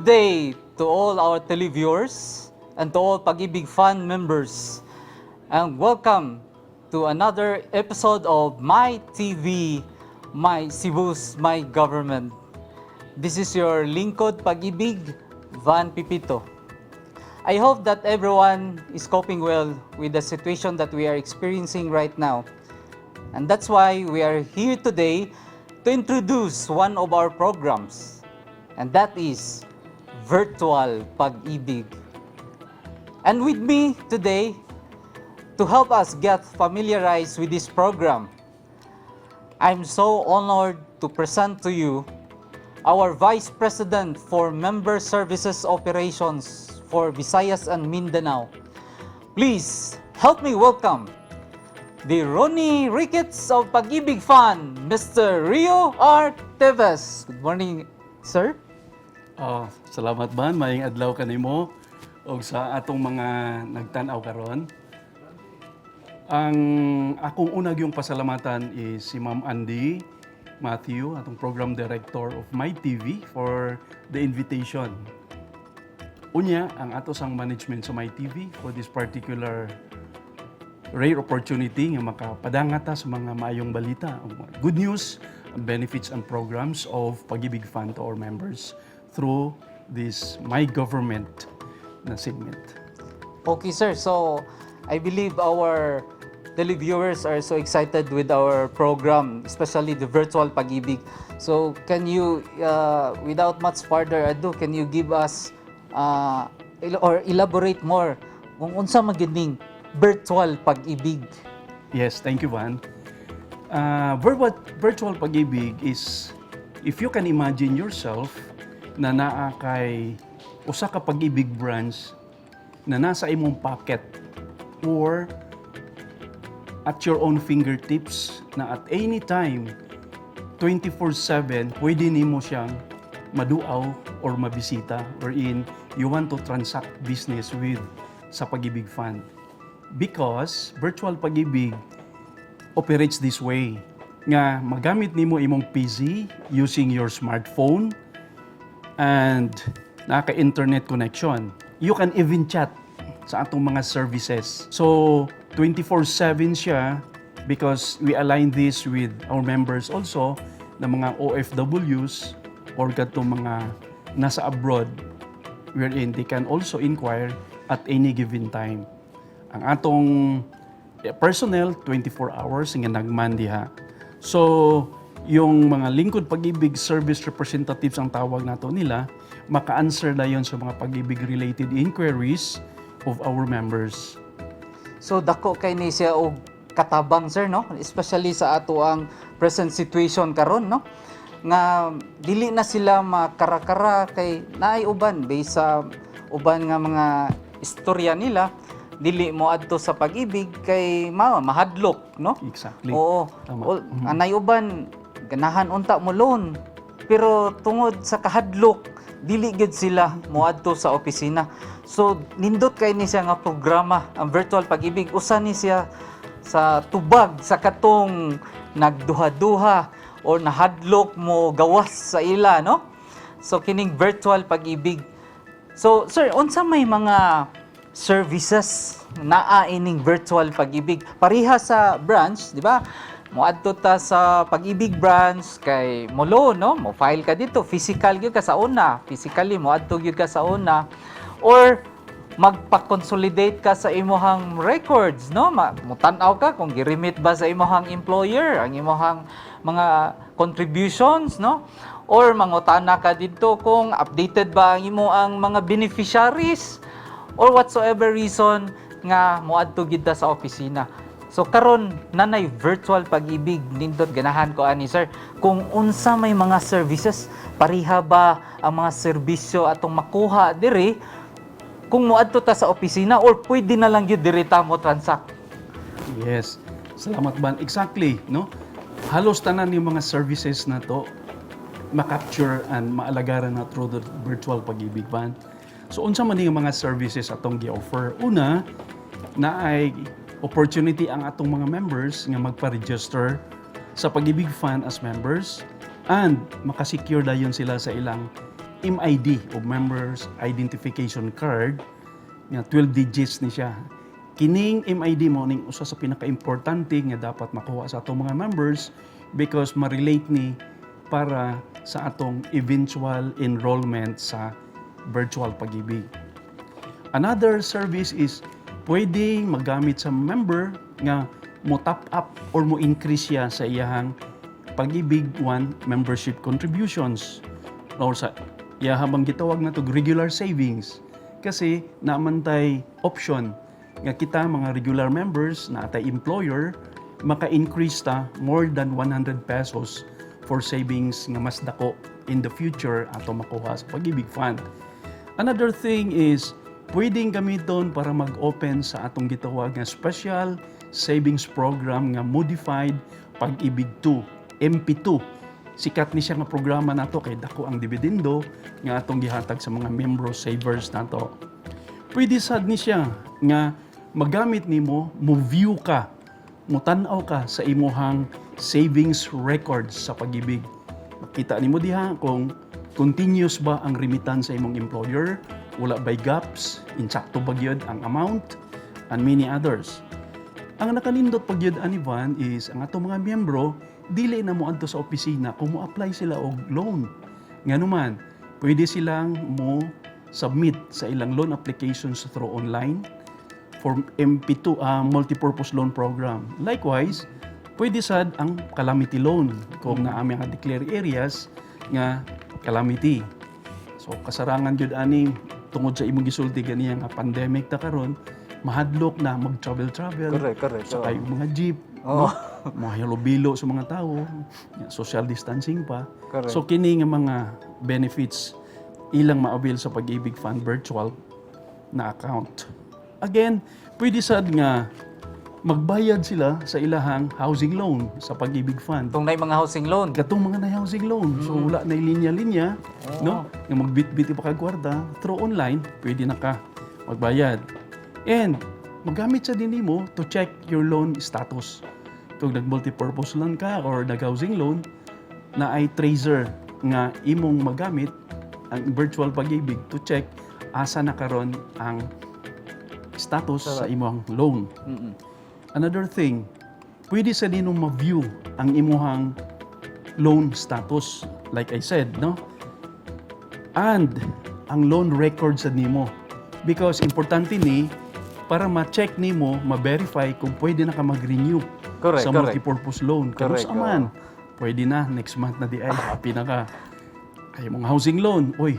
Good day to all our televiewers and to all Pag-IBIG Fund members. And welcome to another episode of My TV, My Cebu's My Government. This is your lingkod Pag-IBIG, Van Pipito. I hope that everyone is coping well with the situation that we are experiencing right now. And that's why we are here today to introduce one of our programs. And that is Virtual Pag-IBIG. And with me today, to help us get familiarized with this program, I'm so honored to present to you our Vice President for Member Services Operations for Visayas and Mindanao. Please help me welcome the Ronnie Ricketts of Pag-IBIG Fund, Mr. Rio R. Teves. Good morning, sir. Salamat ban, maayong adlaw kanimo o sa atong mga nagtan-aw karon. Ang akong unang yung pasalamatan is si Ma'am Andy Matthew, atong Program Director of My TV for the invitation. Unya, ang ato sang management sa My TV for this particular rare opportunity nga makapadangata sa mga maayong balita, good news, benefits and programs of Pag-IBIG Fund to our members through this My Government na segment. Okay, sir. So, I believe our televiewers are so excited with our program, especially the Virtual Pag-IBIG. So, can you, without much further ado, can you give us or elaborate more kung unsa magining Virtual Pag-IBIG? Yes, thank you, Van. Virtual Pag-IBIG is, if you can imagine yourself, na naa kay usa ka Pag-IBIG branch na nasa imong pocket or at your own fingertips na at any time 24/7 pwede nimo siyang maduaw or mabisita wherein you want to transact business with sa Pag-IBIG Fund. Because Virtual Pag-IBIG operates this way nga magamit nimo imong PC using your smartphone and naka-internet connection. You can even chat sa atong mga services. So, 24/7 siya because we align this with our members also na mga OFWs or katong mga nasa abroad wherein they can also inquire at any given time. Ang atong personnel, 24 hours nga nagman diha. So, yung mga lingkod Pag-IBIG service representatives ang tawag nato nila, maka-answer na yon sa mga Pag-IBIG related inquiries of our members. So, dako kay ni siya og katabang, sir, no? Especially sa ato ang present situation karon, no? Nga dili na sila makara-kara kay naay uban based sa uban nga mga istorya nila, dili mo adto sa Pag-IBIG kay mahadlok, no? Exactly. Oo. Anay uban ganahan unta mo loan, pero tungod sa kahadlok dili gid sila moadto sa opisina. So nindot kay ni siya nga programa ang Virtual Pag-IBIG, usa ni siya sa tubag sa katong nagduha-duha or nahadlok mo gawas sa ila, no? So kining Virtual Pag-IBIG. So sir, unsa may mga services naa ining Virtual Pag-IBIG? Pareha sa branch, di ba? Moadto ta sa Pag-IBIG branch kay molo, no? Mo file ka dito, physical gyud ka sa una, physically moadto gyud ka sa una, or magpa-consolidate ka sa imong records, no? Mutan-aw ka kung giremit ba sa imong employer ang imong mga contributions, no? Or mangutana ka dito kung updated ba ang imong mga beneficiaries or whatsoever reason nga moadto gid ta sa opisina. So karon nanay Virtual Pag-IBIG nindot ganahan ko ani, sir, kung unsa may mga services, pareha ba ang mga serbisyo atong makuha diri kung moadto ta sa opisina or pwede na lang gyud diri ta mo transact? Yes. Salamat ban. Exactly, no? Halos tanan yung mga services na to ma-capture and maalagaran na through the Virtual Pag-IBIG Fund. So unsa man yung mga services atong gi-offer? Una, na ay opportunity ang atong mga members nga magpa-register sa Pag-IBIG Fund as members and makasecure dayon sila sa ilang MID o Members Identification Card nga 12 digits ni siya. Kining MID mo ning usa sa pinaka-importante nga dapat makuha sa atong mga members because ma-relate ni para sa atong eventual enrollment sa Virtual Pag-IBIG. Another service is pwedeng magamit sa member nga mo top up or mo increase siya sa iyahang Pag-IBIG 1 membership contributions or sa habang gitawag na to regular savings kasi naamantay option nga kita mga regular members na atay employer maka-increase ta more than 100 pesos for savings nga mas dako in the future ato makuha sa Pag-IBIG Fund. Another thing is pwedeng gamiton para mag-open sa atong gitawag nga special savings program nga modified Pag-IBIG 2 MP2. Sikat ni siya nga programa nato kay dako ang dividendo nga atong gihatag sa mga membro savers nato. Pwede sad ni siya nga magamit nimo, mo view ka, mo tan-aw ka sa imuhang savings records sa Pag-IBIG. Makita nimo diha kung continuous ba ang remittance sa imong employer, wala by gaps, insakto ba gyud ang amount, and many others. Ang nakanindot pag gyud ani Van is ang atong mga miyembro dili na mo adto sa opisina kung mo apply sila og loan. Nganuman, pwede silang mo submit sa ilang loan applications through online for MP2 multipurpose loan program. Likewise, pwede sad ang calamity loan kung naami nga declare areas nga calamity. So kasarangan gyud ani tungod sa imong gisulti ganiya nga pandemic ta karon, mahadlok na mag-travel. Correct. Sa kayo mga jeep, Oh. mahilo-bilo sa mga tao, social distancing pa. Correct. So kini nga mga benefits ilang ma-avail sa Pag-IBIG Fund virtual na account. Again, pwede sad nga magbayad sila sa ilahang housing loan sa Pag-IBIG Fund. Itong na mga housing loan. Katong mga na housing loan. So wala na linya-linya, no? Nga magbit-biti pa ka kwarta through online, pwede na ka magbayad. And magamit sa din mo to check your loan status. Kung nag-multipurpose loan ka or nag-housing loan, na ay tracer nga imong magamit ang virtual Pag-IBIG to check asa na karon ang status sa imong loan. Another thing, pwede sa ninong ma-view ang imong loan status, like I said, no? And ang loan record sa nimo. Because importante ni para ma-check nimo, ma-verify kung pwede na ka mag-renew sa multipurpose loan. Kung sa man, pwede na, next month na di ay, happy na ka. Kaya mong housing loan, 5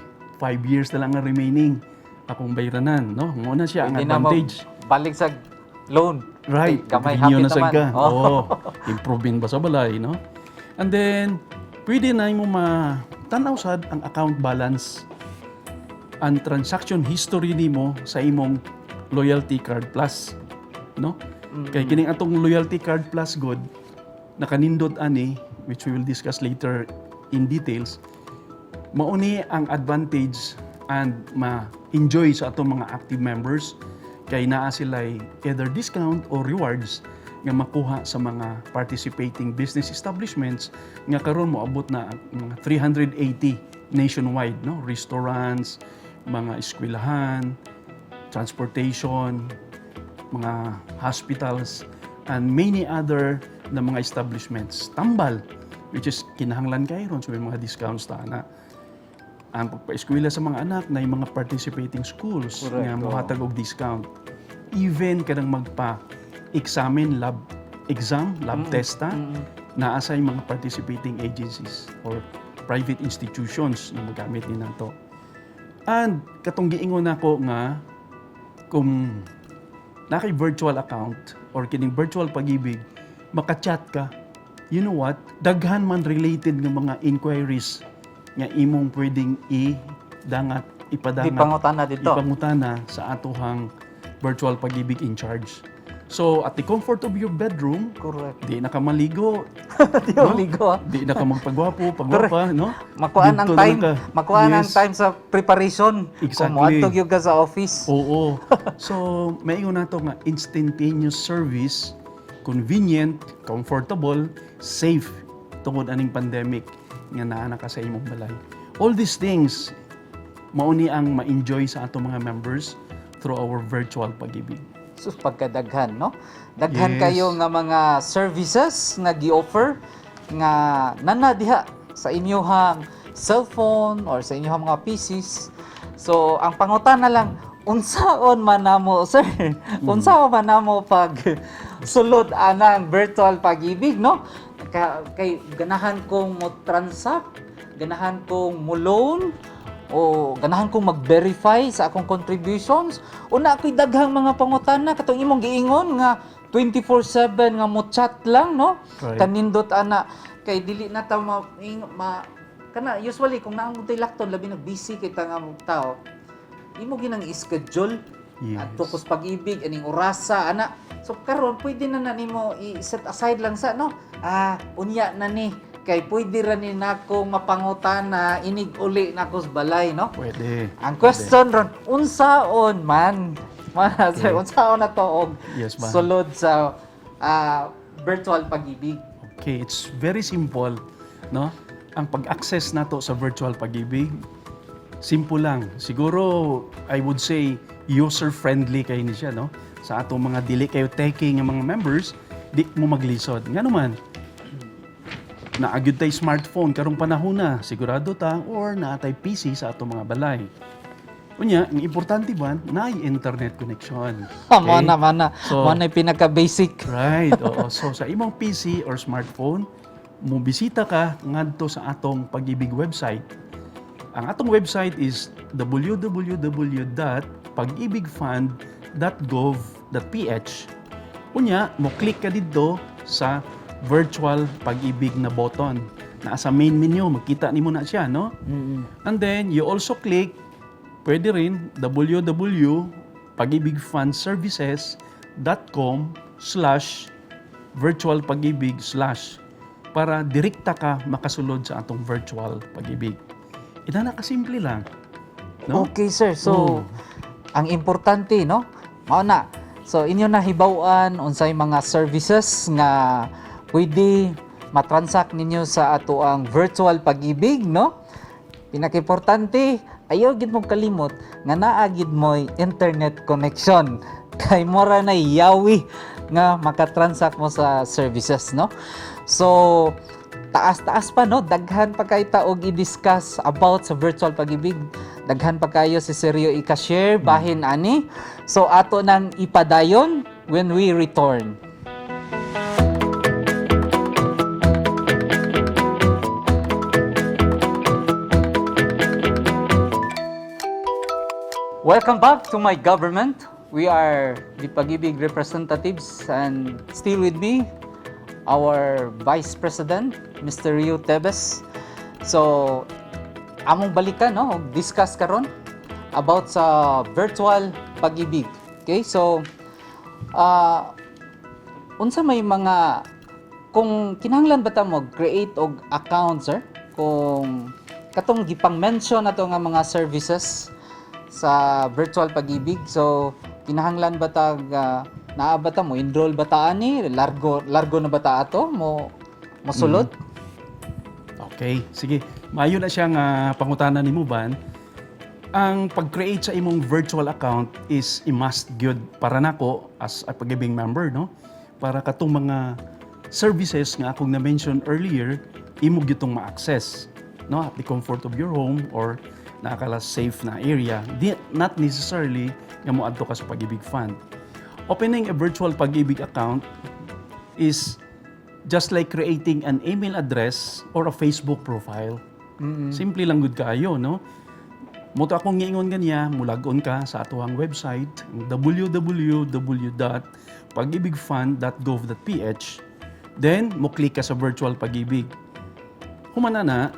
years na lang ang remaining akong bayranan, no? Muna siya ang advantage. Balik sa loan. Right. Kamay Renew hapit na sad naman. ka. Improving ba sa balay, no? And then, pwede na mo matanaw sad ang account balance and transaction history nimo sa imong Loyalty Card Plus, no? Kay kining atong Loyalty Card Plus good nakanindot ani, which we will discuss later in details, mauni ang advantage and ma-enjoy sa atong mga active members kay naa sila'y either discount or rewards nga makuha sa mga participating business establishments nga karon moabot na mga 380 nationwide, no? Restaurants, mga eskwelahan, transportation, mga hospitals, and many other na mga establishments. Tambal, which is kinahanglan kayo ron, so may mga discounts ta na. Ang pagpa-eskwela sa mga anak na yung mga participating schools nga mohatag og discount. Even kanang magpa-exam, lab testa, naasa yung mga participating agencies or private institutions na magamit ni nato. And katong giingon nako nga kung nakay virtual account or kining virtual Pag-IBIG, maka-chat ka, you know what? Daghan man related ng mga inquiries nga imong pwedeng ipadangat, ipangutana sa atohang virtual Pag-IBIG in charge. So, at the comfort of your bedroom, di na ka maligo. Di na maligo, Di na ka magpagwapo, pagwapa, no? Makuhaan ang time sa preparation. Exactly. Kung muadtog yung ka sa office. Oo. So, maingon nato nga instantaneous service, convenient, comfortable, safe tungod aning pandemic nga naa na ka sa imong balay. All these things mauni ang ma-enjoy sa atong mga members through our virtual pag-ibig. So pagkadaghan, no? Daghan Yes. kayo nga mga services nga gi-offer nga nana diha sa inyohang cellphone or sa inyohang mga PCs. So ang pangutana lang, unsaon man namo, sir? Unsaon man namo pag sulod anang virtual pag-ibig, no? Kay ganahan kong mo transact, ganahan kong mo loan, o ganahan kong mag-verify sa akong contributions. Una ako'y daghang mga pangutana katong imong giingon nga 24/7 nga mo chat lang, no? Right. Kanindot ana kay dili na ta kana usually kung naang tay lakton labi nag busy kay ta nga mga tao. Imo ginang i-schedule Yes. at focus pag-ibig aning orasa ana. So karon pwede na nimo i-set aside lang sa no. Unya na ni kay pwede ra ni nako mapangutana inig uli nako sa balay, no? Pwede. Ang question ron, unsaon man? Sir, unsaon na to og Yes, ma'am. sulod sa virtual pag-ibig? Okay, it's very simple, no? Ang pag-access nato sa virtual pag-ibig, simple lang. Siguro, I would say, user-friendly kayo ni siya, no? Sa atong mga dili kayo taking ng mga members, di mo maglisod. Nga naman, naagid tay smartphone karong panahon na, sigurado ta, or naatay PC sa atong mga balay. Unya, ang importante ba, naay internet connection. Mana. So- Mana pinaka-basic. Right, oo. So sa imong PC or smartphone, mubisita ka ngadto sa atong Pag-IBIG website. Ang atong website is www.pagibigfund.gov.ph. Unya, mo click ka dito sa virtual pag-ibig na button. Nasa main menu, makita nimo na siya, no? And then, you also click, pwede rin, www.pagibigfundservices.com/virtualpag-ibig/ para direkta ka makasulod sa atong virtual pag-ibig. Ito na kasimple lang. No? Okay, sir. So, ang importante, no? Mao na. So, inyo na hibaw-an unsay mga services nga pwede matransact ninyo sa ato ang virtual pag-ibig, no? Pinaka-importante, ayaw gid mong kalimot nga naa gid mo'y internet connection. Kay mora na yawi nga makatransact mo sa services, no? So, taas-taas pa, no? Daghan pa kay ta og i-discuss about sa virtual pag-ibig. Daghan pa kayo si Seryo i-share bahin ani. So, ato nang ipadayon when we return. Welcome back to my government. We are the Pag-IBIG representatives and still with me, our Vice President, Mr. Rio Tebes. So, among balikan, no? Discuss karon about sa virtual Pag-IBIG. Okay? So, unsa may mga, kung kinahanglan ba ta mo create og account, sir? Kung katong gipang-mention nato nga mga services sa virtual pag-ibig. So, kinahanglan ba ta naa ba ta mo enroll ba ta ani largo na ba ta ato mo sulod? Okay, sige. Maayo na siya nga pangutana nimo ban. Ang pag-create sa imong virtual account is a must good para nako as a Pag-IBIG member, no? Para katong mga services nga akong na-mention earlier, imo gyutong ma-access, no? At the comfort of your home or nakakala safe na area, not necessarily nga moadto ka sa Pag-IBIG Fund. Opening a virtual Pag-IBIG account is just like creating an email address or a Facebook profile. Simple lang gud kaayo, no? Moto akong giingon ganiya, mulagon ka sa atuang website, www.pagibigfund.gov.ph. Then, mo click ka sa virtual Pag-IBIG. Humana na,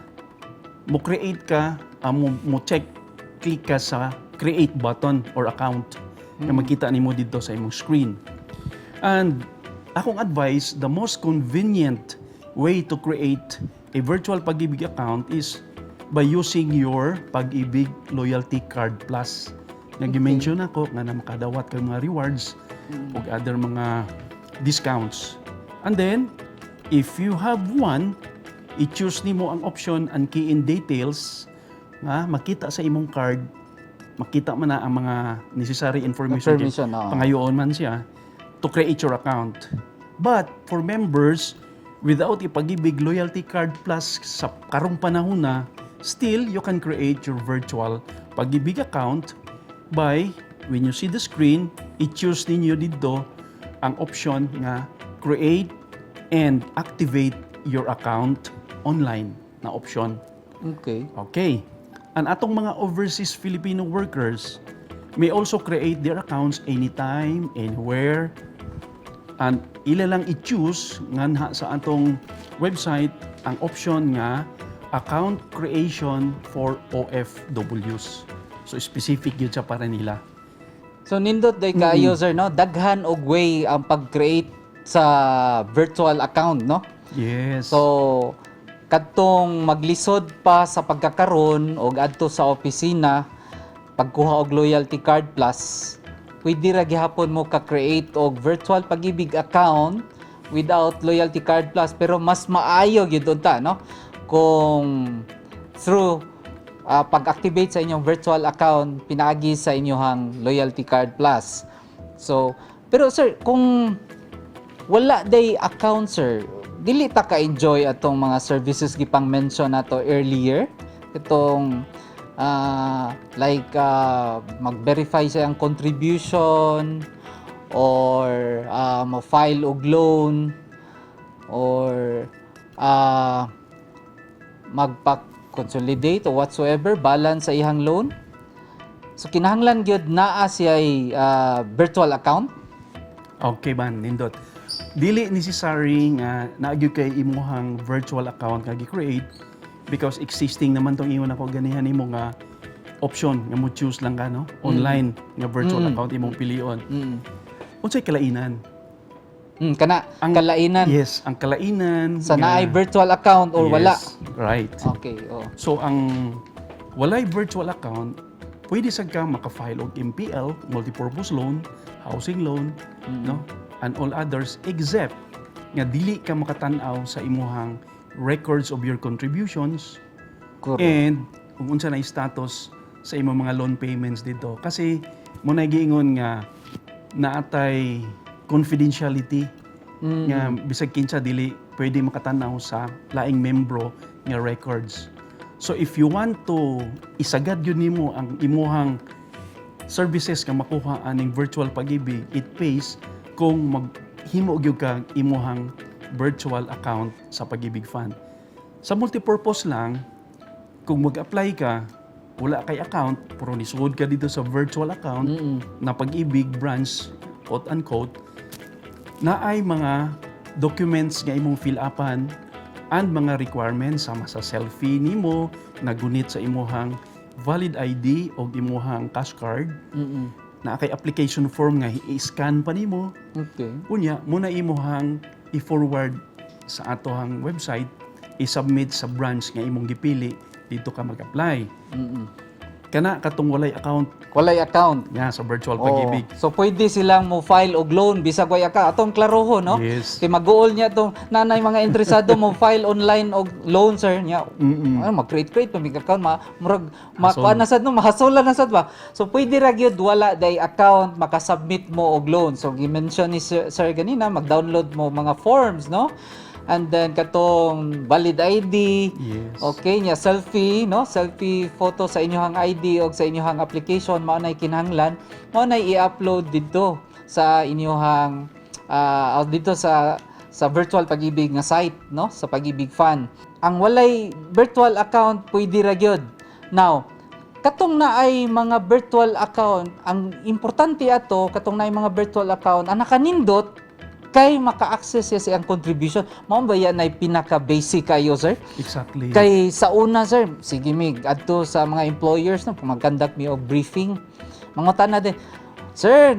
mo create ka, mo check, click ka sa create button or account na makita nimo dito sa imong screen. And akong advice, the most convenient way to create a virtual Pag-IBIG account is by using your Pag-IBIG Loyalty Card Plus. Nag-mention ako nga na makadawat kay mga rewards o other mga discounts. And then, if you have one, i-choose nimo ang option and key in details nga makita sa imong card, makita man na ang mga necessary information, oo. pangayoon man siya to create your account. But for members without Pag-IBIG Loyalty Card Plus sa karong panahon na, still you can create your virtual Pag-IBIG account by, when you see the screen, i-choose ninyo dito ang option nga create and activate your account online na option. Okay. Okay. Ang atong mga overseas Filipino workers may also create their accounts anytime, anywhere. And ila lang i-choose nga sa atong website ang option nga account creation for OFWs. So specific yun sa para nila. So nindot day kaayo sir, no? Daghan og way ang pag-create sa virtual account, no? Yes. So kadtong maglisod pa sa pagkakaroon og adto sa opisina pagkuha og loyalty card plus, pwede ra gihapon mo ka-create og virtual Pag-IBIG account without loyalty card plus, pero mas maayo gyud unta, no? Kung through pag-activate sa inyong virtual account pinaagi sa inyong loyalty card plus. So, pero sir, kung wala day account sir, dili ta ka-enjoy atong mga services gipang mention nato earlier. Itong mag-verify sa iyang contribution or ma-file og loan or magpa-consolidate o whatsoever balance sa iyang loan. So kinahanglan gyud naa siya virtual account. Okay ban, nindot. Dili necessary nga naagyo kay imuhang virtual account nga gi-create because existing naman tong ingon ako ganihan nimo nga option nga mo choose lang ka, no? Online nga virtual account imong pilion. Unsay kalainan? Kana ang kalainan. Yes, ang kalainan sa naay virtual account or wala. Right. Okay, oh. So ang walay virtual account, pwede sad ka maka-file og MPL, multipurpose loan, housing loan, no? And all others except nga dili ka makatan-aw sa imuhang records of your contributions. Correct. And kung unsa na status sa imong mga loan payments dito, kasi mo na giingon nga naatay confidentiality nga bisag kinsa dili pwede makatan-aw sa laing membro nga records. So if you want to isagad yun nimo ang imuhang services nga makuha aning virtual Pag-IBIG, it pays kung maghimo gyud ka imuhang virtual account sa Pag-IBIG Fund. Sa multipurpose lang, kung mag-apply ka, wala kay account, pero nisuod ka dito sa virtual account na Pag-IBIG branch, quote-unquote, na ay mga documents nga imong fill-upan and mga requirements sama sa selfie nimo, nagunit sa imuhang valid ID o imuhang cash card, na kay application form nga i-scan pa nimo. Okay. Unya, muna imuhang i-forward sa atohang website, i-submit sa branch nga imong gipili, dito ka mag-apply. Kana katong walay account. Walay account. Yeah, sa virtual Pag-IBIG. So pwede silang mo file og loan bisag way account. Atong klaroho, no? Yes. Kay mag-goal niya tong nanay mga interesado mo file online og loan sir niya. Mag-create pamig account murag makuan na sad no, mahasolan na sad ba. So pwede ra gyud wala day account makasubmit mo og loan. So gi-mention ni sir ganina mag-download mo mga forms, no? And then katong valid ID, Yes. okay, nya selfie, no? Selfie photo sa inyong ID o sa inyong application, mao nay kinahanglan, mao nay i-upload dito sa inyong dito sa Virtual Pag-IBIG nga site, no? Sa Pag-IBIG Fund. Ang walay virtual account pwede ra gyud. Now, katong naay mga virtual account, ang importante ato katong naay mga virtual account, ang nakanindot kay maka-access siya sa iyang contribution. Mao ba yan ay pinaka-basic kayo, sir? Exactly. Kay sa una, sir, sige mig, adto sa mga employers, no, mag-conduct me og briefing. Mangutan na din, sir,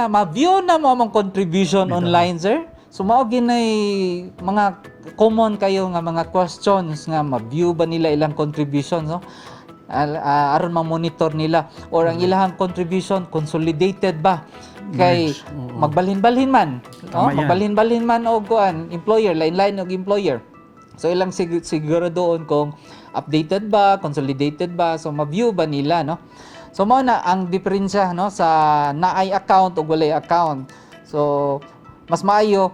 ma-view na mo among contribution online, sir? So, mao ginay mga common kayo nga mga questions nga ma-view ba nila ilang contributions, no? Aron ma-monitor nila or ang ilahang contribution consolidated ba kay magbalhin-balhin man, no? Magbalhin-balhin man og employer, lain-lain og employer. So ilang siguro doon kung updated ba, consolidated ba, so ma-view ba nila, no? So mao na ang diferensya, no, sa naay account o walay account. So mas maayo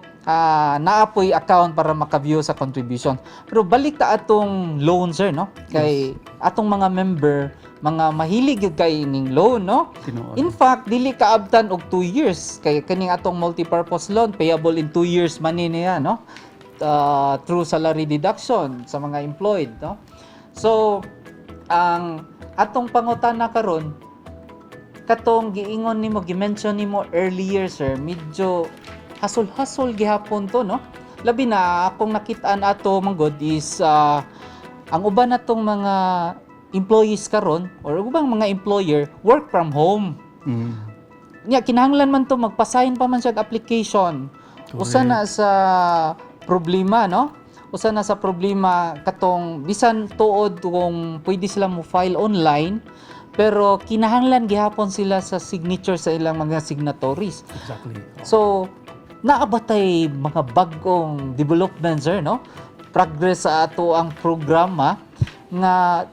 naapoy account para maka-view sa contribution. Pero balik ta atong loan, sir, no? Kay atong mga member, mga mahilig gyud kay ning loan, no? Tinuod. In fact, dili kaabtan og 2 years kay kaning atong multipurpose loan payable in 2 years man niya, no? Through salary deduction sa mga employed, no? So ang atong pangutana karon katong giingon nimo, gi-mention nimo earlier, sir, medyo hasol-hasol gihapon to, no? Labi na akong nakit-an ato manggod is ang uban natong mga employees karon or ubang mga employer work from home. Nya kinahanglan man to magpa-sign pa man siya application. Usa na sa problema, no? Usa na sa problema katong bisan tuod kung pwede sila mo file online pero kinahanglan gihapon sila sa signature sa ilang mga signatories. Exactly. So naabatay mga bagong developments, sir, no? Progress sa ato ang programa nga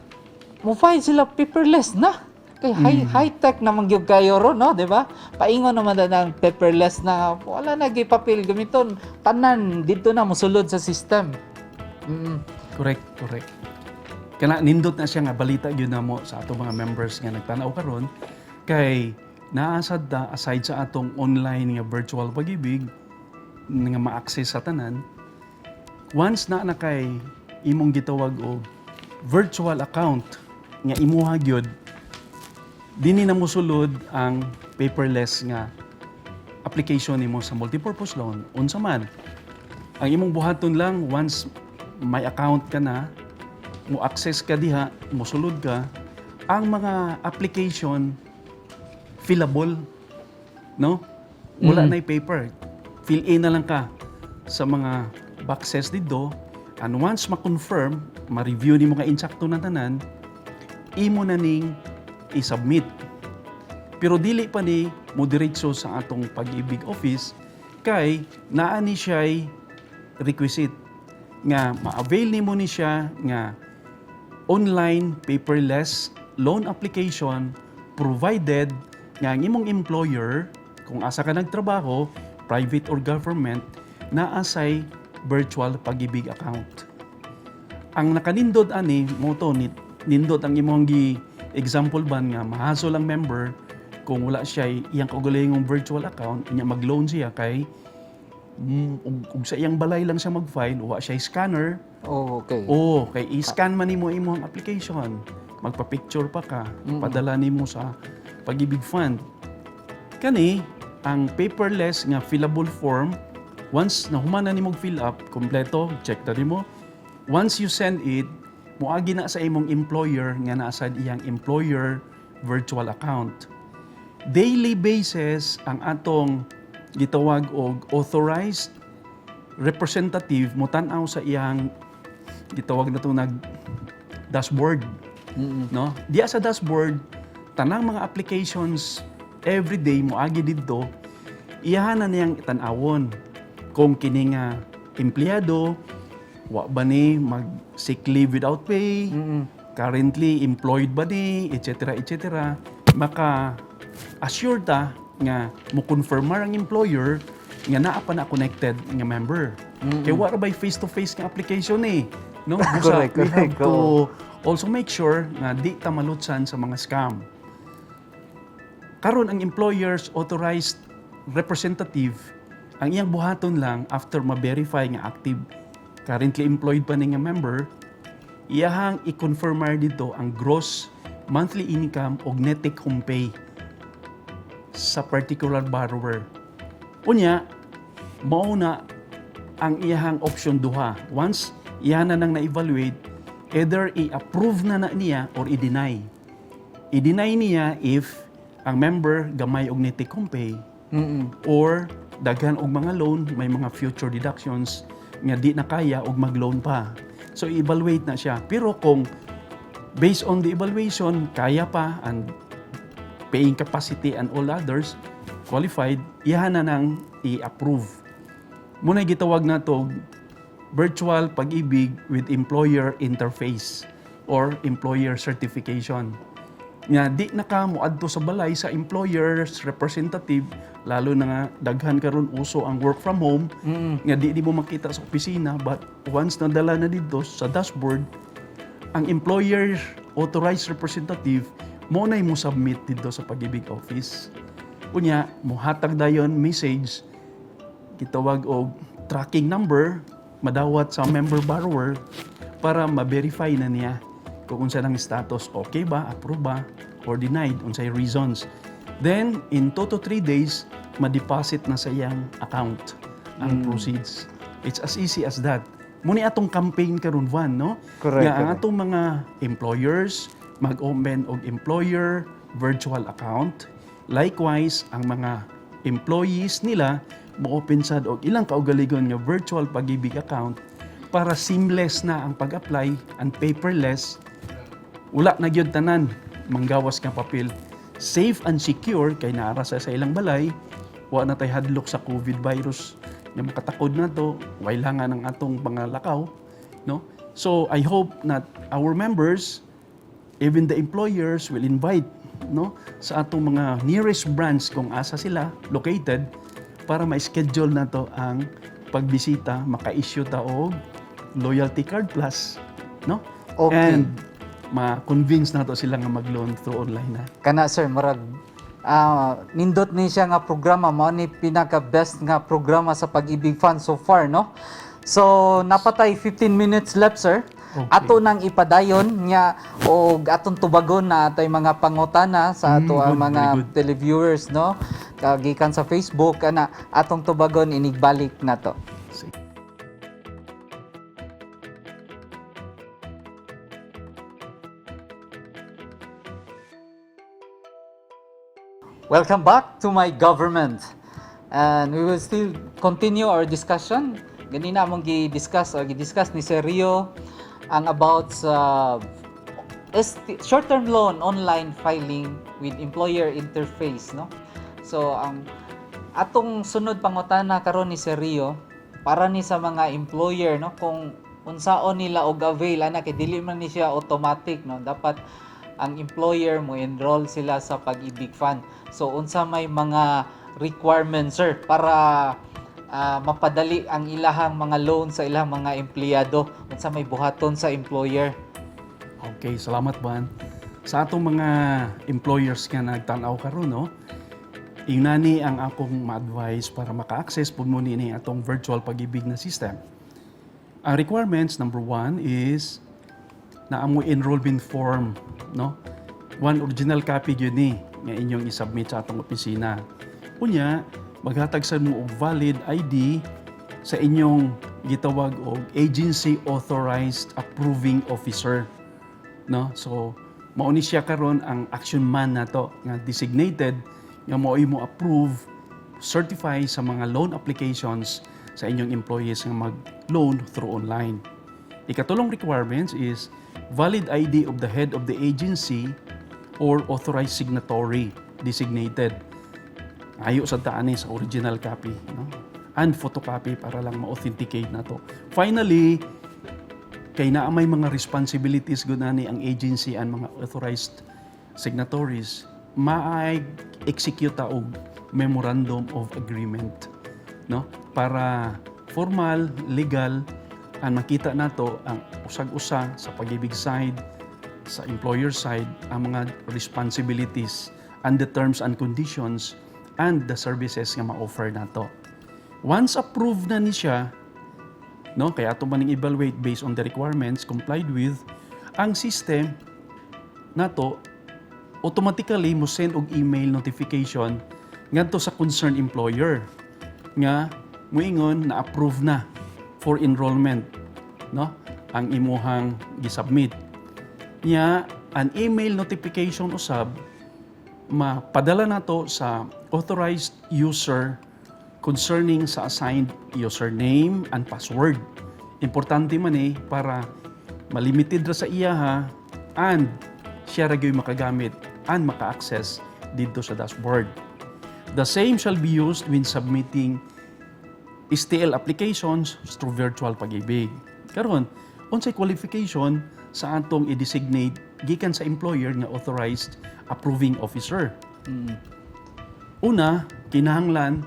mo file sila paperless na. Kay high tech naman gyud kayo ro, no, di ba? Paingon naman na ng paperless na wala na gyud papel gamiton, tanan dito na mosulod sa system. Correct. Kana nindot na siya nga balita gyud namo sa ato mga members nga nagtanaw karon kay naasad ta aside sa atong online nga virtual pag-ibig nga ma-access sa tanan, once na kay imong gitawag og virtual account nga imuha gyud dinhi na mosulod ang paperless nga application nimo sa multipurpose loan. Unsa man ang imong buhaton lang once may account ka na, mo access ka diha, mosulod ka, ang mga application fillable, no? Wala na paper. Fill in na lang ka sa mga boxes dito, and once ma-confirm, ma-review nimo nga insakto na tanan, imo na ning i-submit. Pero dili pa ni mo diretso sa atong Pag-IBIG office kay naa ni siya'y requisite nga ma-avail nimo ni siya nga online paperless loan application provided nga ang imong employer kung asa ka nagtrabaho, private or government, naa say virtual Pag-IBIG account. Ang nakanindot ani mo to nindot ang imong example ban nga mahasol ang member kung wala siya iyang kaugalingong virtual account, inya mag-loan siya kay ug sa iyang balay lang siya mag-file, wa siya scanner. Oh, okay. Kay i-scan man nimo imong application. Magpa-picture pa ka, padala nimo sa Pag-IBIG Fund. Kani ang paperless nga fillable form, once nahuman na nimo fill up, kompleto, check ta nimo. Once you send it, muagi na sa imong employer nga naa sa iyang employer virtual account. Daily basis ang atong gitawag og authorized representative mo tan-aw sa iyang gitawag na nag dashboard, no? Diya sa dashboard tanang mga applications every day mo agi didto iyahan na niyang tan-awon kung kini nga empleyado wa ba ni mag sick leave without pay, currently employed ba ni, etc. maka assure ta nga mo confirm ang employer nga naa pa na connected nga member. Kay wala by face-to-face nga application no? Correct. We have to also make sure nga di ta malutsan sa mga scam. Karon ang employer's authorized representative, ang iyang buhaton lang after ma-verify nga active currently employed pa ni nga member, iyahang i-confirmar dito ang gross monthly income o net take home pay sa particular borrower. Unya, mauna ang iyahang option duha. Once iyahan na nang na-evaluate, either i-approve na niya or i-deny. I-deny niya if ang member gamay og net take home pay or daghan og mga loan, may mga future deductions nga di na kaya og mag-loan pa. So i-evaluate na siya. Pero kung based on the evaluation, kaya pa and paying capacity and all others qualified, iyahan na nang i-approve. Muna gitawag na to virtual Pag-IBIG with employer interface. or employer certification. Nga di na ka moadto sa balay sa employer's representative, lalo na nga daghan karon uso ang work from home, nga di mo makita sa opisina, but once nadala na dito sa dashboard, ang employer authorized representative mo na mo submit dito sa Pag-IBIG office. Unya, mohatag dayon message, gitawag og tracking number, madawat sa member borrower para ma-verify na niya kung unsa nang status, okay ba, approve ba, or denied, unsay reasons. Then, in 2 to 3 days, ma-deposit na sa iyang account ang proceeds. It's as easy as that. Muni atong campaign karon Van, no? Correct. Nga ang atong mga employers mag-open og employer virtual account. Likewise, ang mga employees nila mo-open sad og ilang kaugaligon nga virtual Pag-IBIG account para seamless na ang pag-apply and paperless. Wala na gyud tanan manggawas nga papel. Safe and secure kay naara sa ilang balay. Wa na tay hadlok sa COVID virus nga makatakod na to, wailangan ang atong mga lakaw, no? So I hope that our members, even the employers, will invite, no, sa atong mga nearest branch kung asa sila located para ma-schedule na to ang pagbisita, maka-issue ta og loyalty card plus, no? Okay. And ma-convince na to sila nga mag-loan through online na. Kana sir, marag nindot ni siya nga programa, mao ni pinaka best nga programa sa Pag-IBIG Fund so far, no? So napatay 15 minutes left sir. Okay. Ato nang ipadayon nga og atong tubagon na atay mga pangutana sa ato ang good, mga very good. televiewers, no? Kagikan sa Facebook kana atong tubagon inigbalik na to. Sige. Welcome back to my government. And we will still continue our discussion. Ganina among gi-discuss ni Sir Rio ang about sa short-term loan online filing with employer interface, no? So ang atong sunod pangutana karon ni Sir Rio para ni sa mga employer, no, kung unsaon nila og avail ana kay dili man ni siya automatic, no, dapat ang employer mo enroll sila sa Pag-IBIG Fund. So unsa may mga requirements sir para mapadali ang ilahang mga loan sa ilang mga empleyado, unsa may buhaton sa employer? Okay, salamat Juan. Sa atong mga employers nga nagtan-aw karon, no, inani ang akong ma-advise para maka-access pud mo ni atong virtual Pag-IBIG na system. Ang requirements, number 1 is na amo enrollment form, no? One original copy yun ni nga inyong isubmit sa atong opisina. Unya, maghatag sa mo og valid ID sa inyong gitawag og agency authorized approving officer, no? So mao ni siya karon ang action man nato nga designated nga mao mo approve, certify sa mga loan applications sa inyong employees nga mag-loan through online. Ikatulong requirements is valid ID of the head of the agency or authorized signatory designated. Ayo sa taani sa original copy, no? And photocopy para lang ma-authenticate na to. Finally, kay naa may mga responsibilities gunani ang agency and mga authorized signatories, ma-execute og memorandum of agreement, no? Para formal, legal, ang makita nato ang usag-usa sa Pag-IBIG side, sa employer side, ang mga responsibilities and the terms and conditions and the services nga ma-offer nato. Once approved na ni siya, no, kaya ato maning evaluate based on the requirements complied with, ang system nato automatically mo send og email notification ngadto sa concerned employer nga moingon na approve na for enrollment, no, ang imuhang gisubmit. Nya an email notification usab mapadala nato sa authorized user concerning sa assigned username and password. Importante man para malimited ra sa iya ha, and siya ra gyud makagamit and maka-access dito sa dashboard. The same shall be used when submitting STL applications through Virtual Pag-IBIG. Karon, unsay qualification sa atong i-designate gikan sa employer nga authorized approving officer. Una, kinahanglan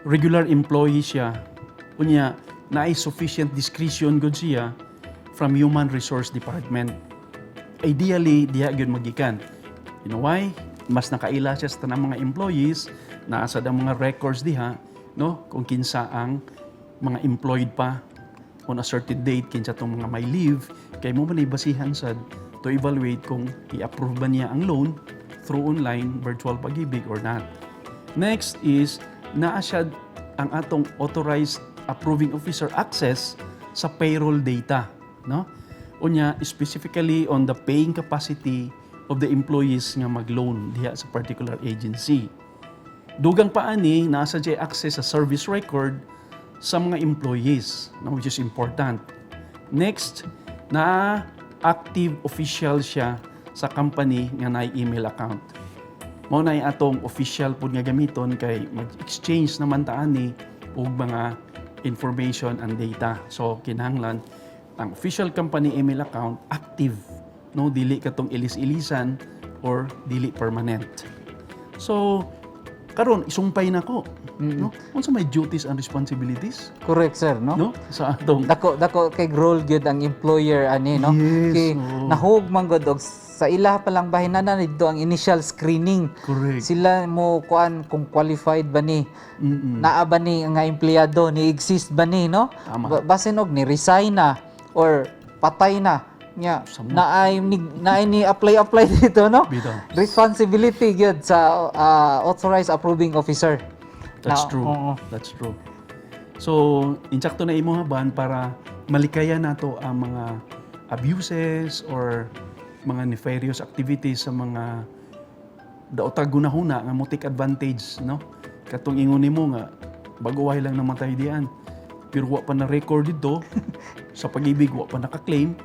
regular employee siya. Unya, naay sufficient discretion gud siya from Human Resource Department. Ideally, diha gyud magikan. You know why? Mas nakaila siya sa tanang mga employees, naasa ang mga records diha, no? Kung kinsa ang mga employed pa on a certain date, kinsa tong mga may leave, kay mo man basihan sad to evaluate kung i-approve ba niya ang loan through online virtual pag-ibig or not. Next is naa siya ang atong authorized approving officer access sa payroll data, no? Unya specifically on the paying capacity of the employees nga mag-loan diha sa particular agency. Dugang paani nasa siya access sa service record sa mga employees, no, which is important. Next, na active official siya sa company nga naay email account. Mao na atong official pud nga gamiton kay mag-exchange naman ta ani og mga information and data. So kinahanglan ang official company email account active, no, dili katong ilis-ilisan or dili permanent. So karon isumpay nako, no? Unsa may duties and responsibilities? Correct, sir, no? No? Sa atong Dako kay role gyud ang employer ani, no? Yes, Kay oo. nahugman gud og sa ila pa lang bahinana dito ang initial screening. Correct. Sila mo kuan kung qualified ba ni, naa ba ni nga empleyado, ni exist ba ni, no? Tama. Basin og ni resign na or patay na nya naay ni apply dito, no? Bitaw. Responsibility gyud sa authorized approving officer. That's Na- true. oo. That's true. So, insakto na imo haban para malikaya nato ang mga abuses or mga nefarious activities sa mga daotag gunahuna nga mo take advantage, no? Katong ingon nimo nga bago-way lang namatay diyan. Pero wa pa na record dito sa pag-ibig, wa pa naka-claim,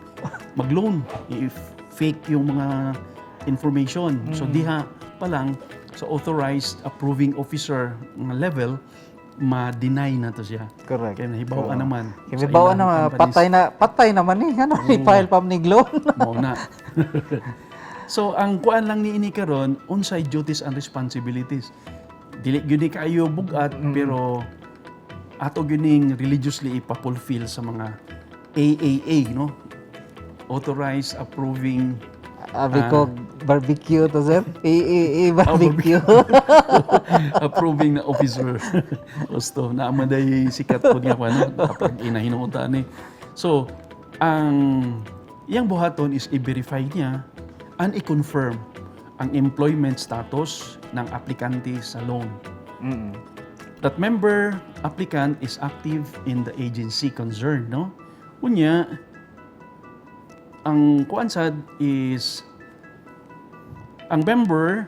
mag-loan if fake yung mga information. So diha pa lang sa authorized approving officer nga level, ma-deny na to siya. Correct. Kaya nahibawa naman. Kaya bawa na patay naman ni ano ni file pa ni loan. Mao na. So ang kuan lang ni ini karon unsay duties and responsibilities. Dili gyud ni kaayo bugat pero ato gyud religiously ipapulfill sa mga AAA, no? Authorized approving Abi ko barbecue to sir. Barbecue. approving na officer. Gusto na amaday sikat po niya ano kapag inahinuunta ni. So, ang iyang buhaton is i-verify niya and i-confirm ang employment status ng aplikante sa loan. That member applicant is active in the agency concerned, no? Unya, ang kuansad is ang member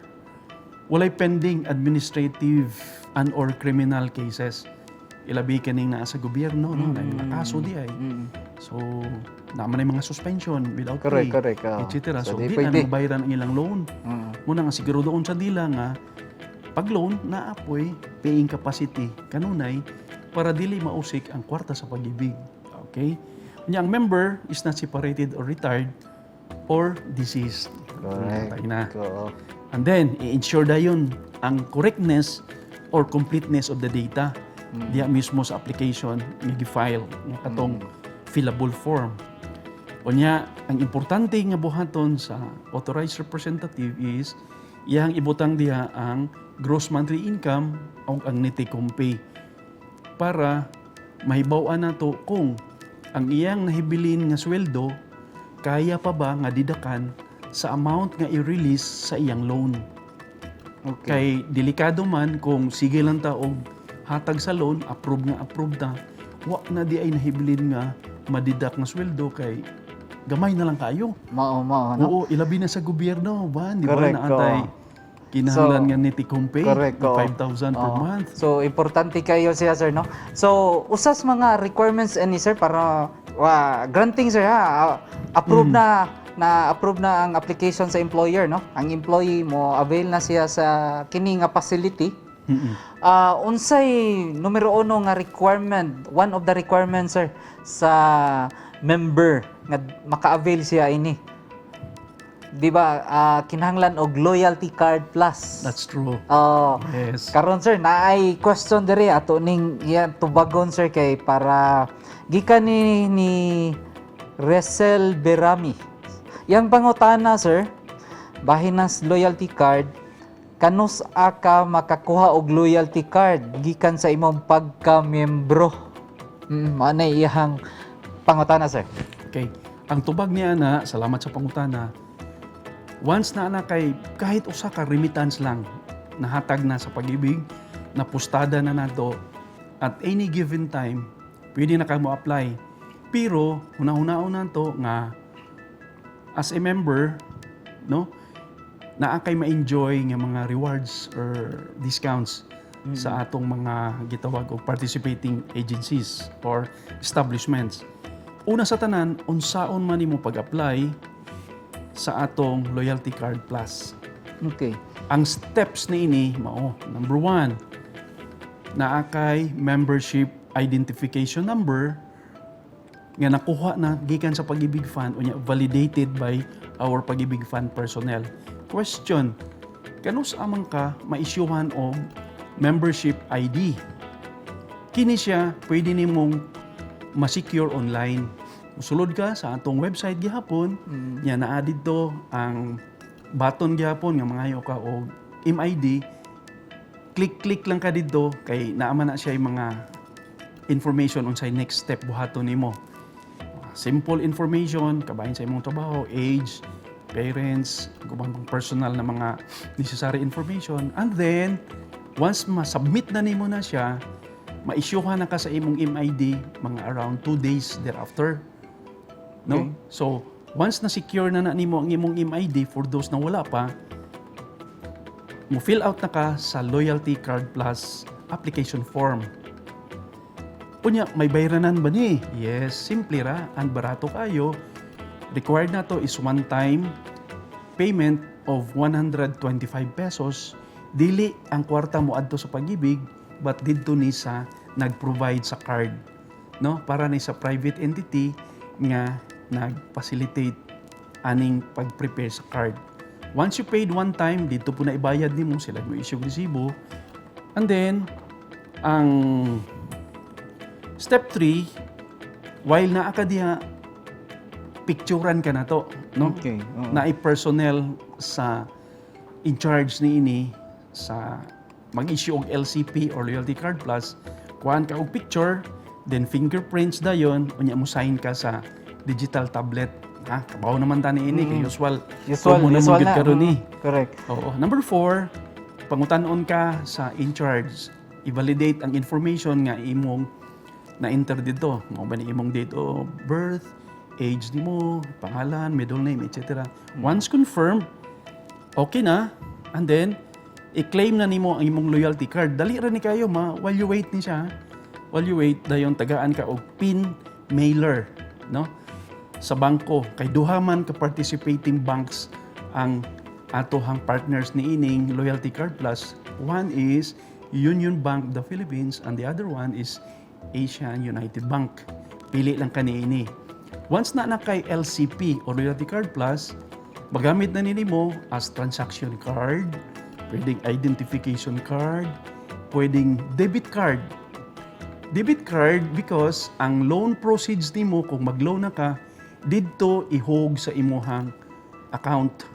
walay pending administrative and or criminal cases. Ilabi kaning naa sa gobyerno, no? Na mga kaso di ay. So, naman ay mga suspension without pay, Correct. etc. So, So, di di na pwede. mabayaran ang ilang loan. Muna nga siguro doon sa dila nga pag loan na apoy paying capacity kanunay para dili mausik ang kwarta sa pag-ibig. Okay? Unya ang member is not separated or retired or deceased. Correct. Patay na. Oo. And then, i-ensure dayon ang correctness or completeness of the data diya mismo sa application nga gi-file nga katong fillable form. Unya, ang importante nga buhaton sa authorized representative is iyang ibutang diha ang gross monthly income o ang net take home pay para mahibaw-an nato kung ang iyang nahibilin nga sweldo kaya pa ba nga didakan sa amount nga i-release sa iyang loan. Okay. Kay delikado man kung sige lang ta og hatag sa loan, approve na, wa na di ay nahibilin nga madidak nga sweldo kay gamay na lang kayo. Mao, no? Oo, ilabi na sa gobyerno ba? Di ba Correct, na atay oo. kinahanglan So, nga net take home pay correct, na oo. 5,000 per Oo. month. So, importante kayo siya, sir, no? So, usas mga requirements ni sir para granting, sir, ha? Approve na-approve na ang application sa employer, no? Ang employee mo, avail na siya sa kini nga facility. Unsay numero uno nga requirement, one of the requirements, sir, sa member nga maka-avail siya ini. Di ba kinahanglan og loyalty card plus. That's true. Oh, Yes. karon sir, naay question diri ato ning yan tubagon sir kay para gikan ni Resel Berami. Yang pangutana sir, bahin ng loyalty card, kanus aka makakuha og loyalty card gikan sa imong pagka-miyembro. Anay iyang pangutana sir. Okay. Ang tubag niya na, salamat sa pangutana. Once na kay kahit usa ka remittance lang nahatag na sa Pag-IBIG, napustada na nato at any given time, pwede na mo apply. Pero una-una to nga as a member, no, naa kay ma-enjoy nga mga rewards or discounts sa atong mga gitawag og participating agencies or establishments. Una sa tanan, unsaon man nimo pag-apply sa atong Loyalty Card Plus. Okay. Ang steps ni ini mao, number 1, naa kay membership identification number nga nakuha na gikan sa Pag-IBIG Fund unya validated by our Pag-IBIG Fund personnel. Question, kanus amang ka ma-issuehan og membership ID? Kini siya pwede nimong ma-secure online. Musulod ka sa atong website gihapon, nya naa didto ang button gihapon nga mangayo ka og MID. Click lang ka didto kay naa man na siya yung mga information unsay next step buhaton nimo. Simple information kabahin sa imong trabaho, age, parents, kubang personal na mga necessary information, and then once ma-submit na nimo na siya, ma-issuehan na ka sa imong MID mga around 2 days thereafter. No? Okay. So, once na secure na nimo ang imong MID, for those na wala pa, mo fill out na ka sa Loyalty Card Plus application form. Unya, may bayranan ba ni? Yes, simple ra, ang barato kayo. Required na to is one-time payment of 125 pesos. Dili ang kwarta mo adto sa Pag-IBIG, but didto ni sa nag-provide sa card, no? Para ni sa private entity nga nag-facilitate aning pag-prepare sa card. Once you paid one time, dito po na ibayad nimo, sila mo issue resibo. And then ang step 3, while naa ka diha, picturean ka na to, no? Okay. Na personnel sa in charge ni ini sa mag-issue og LCP or Loyalty Card Plus, kuhaan ka og picture, then fingerprints dayon, unya mo sign ka sa digital tablet. Ha, kabaw naman tani ini kay usual Usual gud na. karon ni. Correct. Oo. Number 4, pangutan-on ka sa in charge. I-validate ang information nga imong na-enter dito. Mao ba ni imong date of birth, age nimo, pangalan, middle name, etc. Once confirmed, okay na, and then i-claim na nimo ang imong loyalty card. Dali ra ni kayo while you wait ni siya. While you wait, dayon tagaan ka og PIN mailer, no? Sa bangko kay duha man ka participating banks ang atohang partners ni ining Loyalty Card Plus. One is Union Bank of the Philippines and the other one is Asian United Bank. Pili lang kaniini. Once na kay LCP or Loyalty Card Plus, magamit na nimo as transaction card, pwedeng identification card, pwedeng debit card. Debit card because ang loan proceeds nimo kung mag-loan na ka, didto ihog sa imuhang account.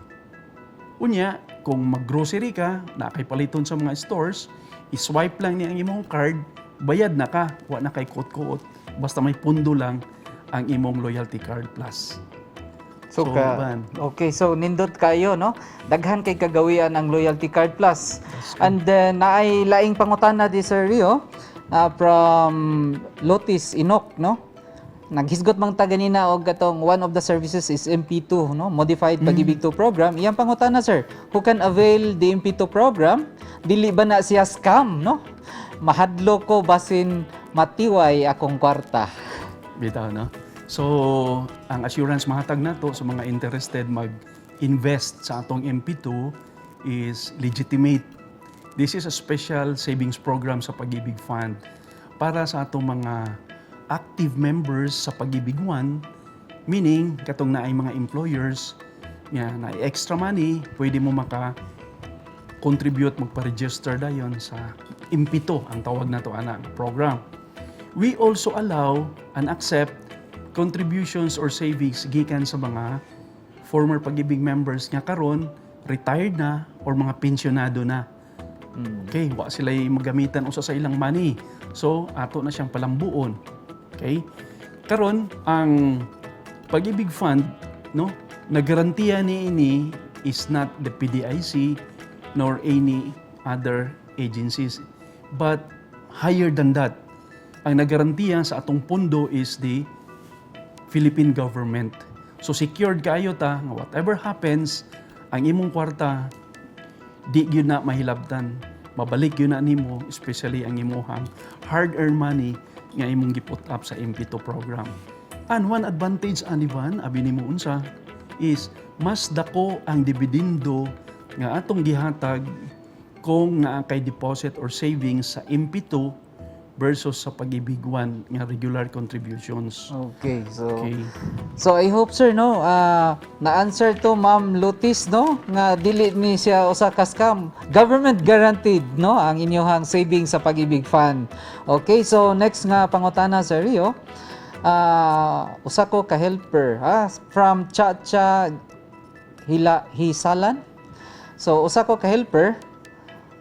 Unya, kung mag-grocery ka, na kay paliton sa mga stores, i-swipe lang niya ang imong card, bayad na ka, wa na kay kuot-kuot, basta may pundo lang ang imong Loyalty Card Plus. So, okay, so nindot kayo, no? Daghan kay kagawian ang Loyalty Card Plus. And then, naay laing pangutana di Sir Rio, from Lotis Inok, no? Naghisgot mang ta ganina og katong one of the services is MP2, no? Modified Pag-IBIG 2 program. Iyang pangutana, sir, who can avail the MP2 program? Dili ba na siya scam, no? Mahadlo ko basin matiway akong kwarta. Bitaw, no? So, ang assurance mahatag nato sa mga interested mag-invest sa atong MP2 is legitimate. This is a special savings program sa Pag-IBIG Fund para sa atong mga active members sa Pag-IBIG 1 Meaning, katong na ay mga employers, nga na extra money, pwede mo contribute, magpa-register dayon sa impito, ang tawag na to ana program. We also allow and accept contributions or savings gikan sa mga former Pag-IBIG members nga karon retired na or mga pensyonado na. Okay, wa sila magamitan usa sa ilang money. So, ato na siyang palambuon. Okay? Karon ang Pag-IBIG Fund, no, nagarantiya ni is not the PDIC nor any other agencies, but higher than that. Ang nagarantiya sa atong pondo is the Philippine government. So secured kayo ta nga whatever happens, ang imong kwarta di gyud na mahilabtan. Mabalik yun na nimo, especially ang imuhang hard-earned money nga imong giput up sa MP2 program. And one advantage aniban abi nimo unsa is mas dako ang dividendo nga atong gihatag kung naa kay deposit or savings sa MP2 versus sa Pag-IBIG 1 nga regular contributions. Okay, Okay. so I hope sir no na-answer to Ma'am Lutis no nga dili ni siya usa ka scam. Government guaranteed no ang inyong savings sa Pag-IBIG Fund. Okay, so next nga pangutana sir Rio. Usa ko ka helper from Chacha Hisalan. So usa ko ka helper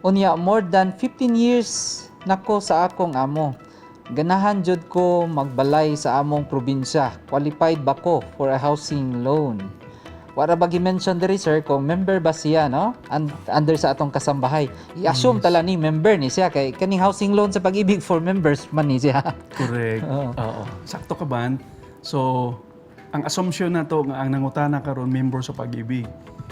unya more than 15 years nako sa akong amo. Ganahan jud ko magbalay sa among probinsya. Qualified ba ko for a housing loan? Wala ba gi-mention diri sir kung member ba siya no? Under sa atong kasambahay. I-assume tala ni member ni siya kay kaning housing loan sa Pag-IBIG for members man ni siya. Correct. Oo. Sakto ka ban. So, ang assumption na to nga ang nangutana karon member sa Pag-IBIG.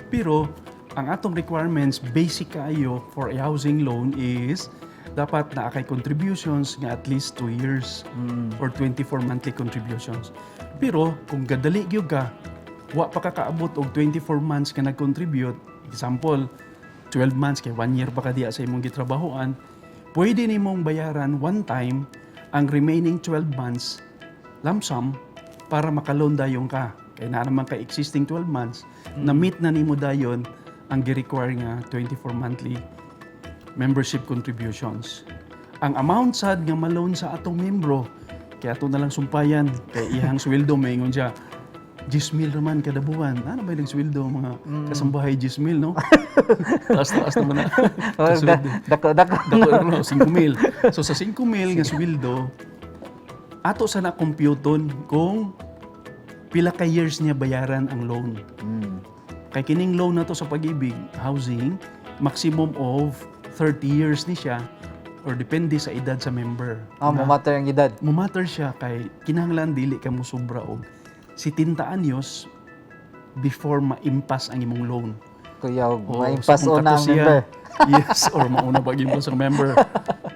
Pero ang atong requirements basic kaayo for a housing loan is dapat na kay contributions nga at least 2 years or 24 monthly contributions. Pero kung gadali gyud ka, wa pa kakaabot og 24 months ka nag-contribute, example, 12 months kay 1 year pa ka diya sa imong gitrabahoan, pwede nimong bayaran one time ang remaining 12 months lump sum para makaloan dayon ka. Kaya na naman ka existing 12 months, na-meet na nimo dayon ang gi-require nga 24 monthly membership contributions. Ang amount sad nga ma-loan sa atong membro, kaya ato na lang sumpayan, kay iyang sweldo maingon siya, 10,000 naman kada buwan. Ano ba yung sweldo mga kasambahay 10,000, no? Taas-taas naman na. Dako. Dako, 5,000. So sa 5,000 nga sweldo, ato sa na-computon kung pila ka years niya bayaran ang loan. Kay kining loan na to sa Pag-IBIG housing, maximum of 30 years ni siya or depende sa edad sa member. Mumatter ang edad. Mumatter siya kay kinahanglan dili ka mo sobra og 70 anyos before ma-impas ang imong loan. Kuya, maimpas so na ang member. Yes, or mauna pag-impas ang member.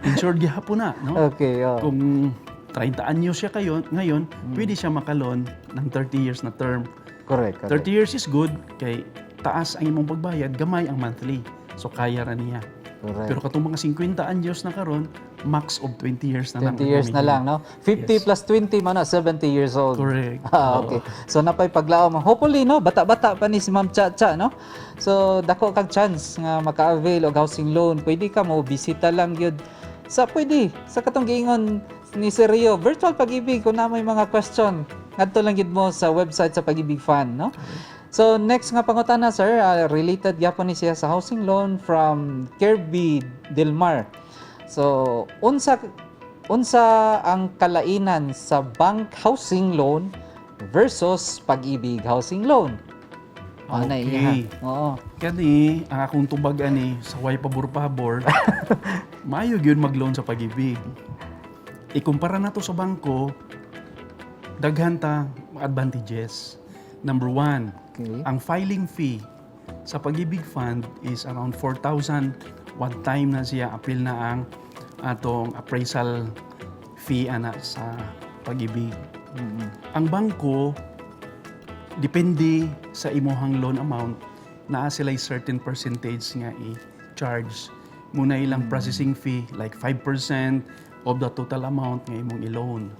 Insured gihapon na, no? Okay, Kung 30 anyos siya ngayon, pwede siya makalon ng 30 years na term. Correct. 30 years is good, kay taas ang imong pagbayad, gamay ang monthly. So kaya ra niya. Correct. Pero katong mga 50 anyos na karon, max of 20 years na lang. 20 years na lang, no? 50 plus 20 man na 70 years old. Correct. Okay. So napay paglaom. Hopefully no, bata-bata pa ni si Ma'am Chacha, no? So dako kag chance nga maka-avail og housing loan. Pwede ka mo bisita lang gyud sa katong giingon ni Sir Rio, Virtual Pag-IBIG kung na may mga question. Ngadto lang gyud mo sa website sa Pag-IBIG Fund, no? So next nga pangutana sir, related gyapon ni siya sa housing loan from Kirby Delmar. So unsa ang kalainan sa bank housing loan versus Pag-IBIG housing loan? Okay. Oo. Kani, ang akong tubag ani sa way pabor-pabor, maayo gyud mag-loan sa Pag-IBIG. Ikumpara na to sa bangko, daghan ta advantages. Number 1, ang filing fee sa Pag-IBIG Fund is around 4,000. One time na siya appeal na ang atong appraisal fee ana sa Pag-IBIG. Ang bangko depende sa imuhang loan amount, naa sila certain percentage nga i-charge. Muna ilang processing fee like 5% of the total amount nga imong i-loan.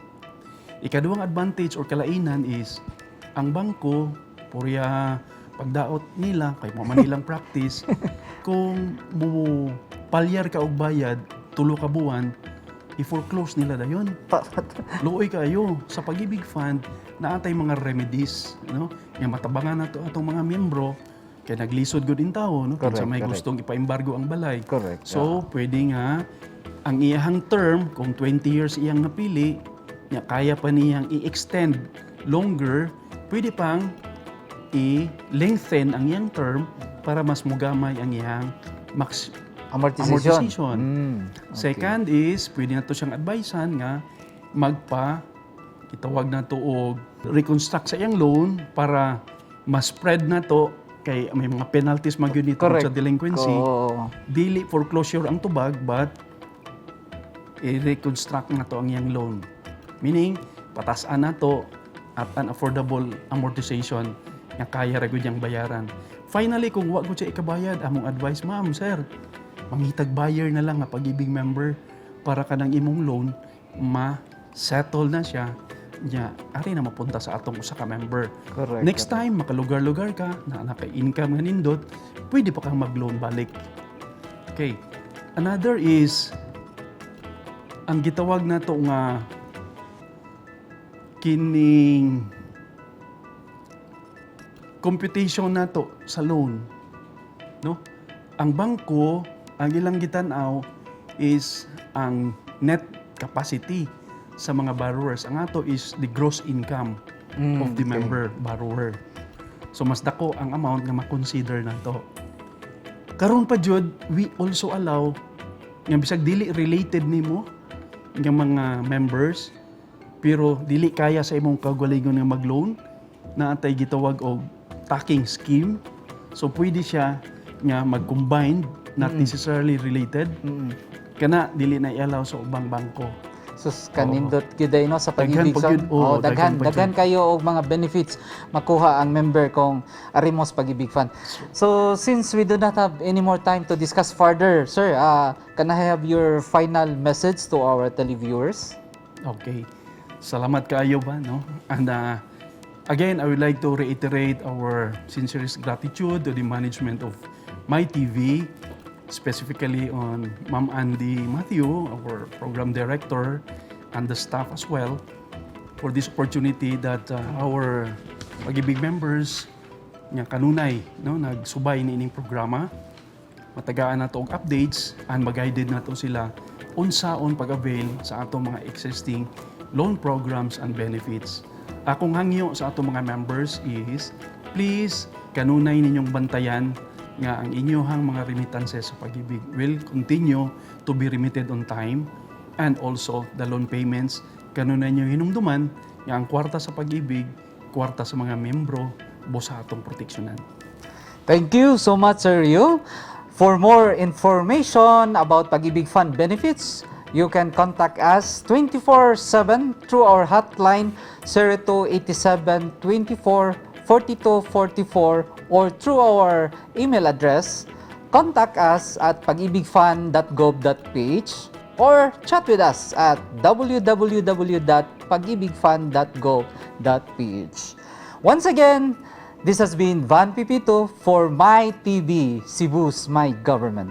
Ikaduhang advantage or kalainan is ang bangko, purya pagdaot nila, kay mo manilang practice, kung mo palyar ka og bayad, 3 ka buwan, i-foreclose nila dayon. Luoy kayo sa Pag-IBIG Fund na atay mga remedies, no? Nga matabangan nato atong mga miyembro kay naglisod gud in tao, no? Kung sa may gustong ipaembargo ang balay. Correct. So, pwede nga ang iyahang term kung 20 years iyang napili, nya kaya pa niyang i-extend longer, pwede pang i-lengthen ang iyang term para mas mugamay ang iyang amortization. Okay. Second is, pwede na to siyang advisean nga itawag na to og reconstruct sa iyang loan para mas spread na to kay may mga penalties magyud nito sa delinquency. Dili foreclosure ang tubag but i-reconstruct na to ang iyang loan. Meaning, patasan na to at an affordable amortization nga kaya ra gyud yang bayaran. Finally, kung wa gyud siya ikabayad, among advice, ma'am, sir, mangitag buyer na lang nga Pag-IBIG member para kanang imong loan ma-settle na siya nya ari na mapunta sa atong usa ka member. Correct. Next time makalugar-lugar ka na naka-income nga nindot, pwede pa kang mag-loan balik. Okay. Another is ang gitawag nato nga kining computation nato sa loan, no? Ang bangko, ang ilang gitan-aw is ang net capacity sa mga borrowers. Ang ato is the gross income of the member borrower. So mas dako ang amount nga ma-consider nato. Karon pa jud, we also allow nga bisag dili related nimo nga mga members pero dili kaya sa imong kagalingon nga mag-loan na atay gitawag og stacking scheme. So pwede siya nga mag-combine, not necessarily related. Kana dili na i-allow sa ubang bangko. So kanindot gyud no sa Pag-IBIG Fund. Daghan kayo og mga benefits makuha ang member kung arimos Pag-IBIG Fund. So since we do not have any more time to discuss further, sir, can I have your final message to our televiewers? Okay. Salamat kaayo ba, no? And again, I would like to reiterate our sincerest gratitude to the management of My TV, specifically on Ma'am Andy Matthew, our program director, and the staff as well, for this opportunity that our Pag-IBIG members nga kanunay, no, nagsubay ni ining programa. Matagaan nato og updates and mag-guided nato sila unsaon pag-avail sa atong mga existing loan programs and benefits. Akong hangyo sa atong mga members is, please, kanunay ninyong bantayan nga ang inyohang mga remittances sa Pag-IBIG will continue to be remitted on time, and also the loan payments, kanunay niyo hinumduman nga ang kwarta sa Pag-IBIG, kwarta sa mga membro, busa atong proteksyonan. Thank you so much, Sir Rio. For more information about Pag-IBIG Fund benefits, you can contact us 24/7 through our hotline 0287-24-4244 or through our email address. Contact us at pagibigfund.gov.ph or chat with us at www.pagibigfund.gov.ph. Once again, this has been Van Pipito for My TV, Cebu's My Government.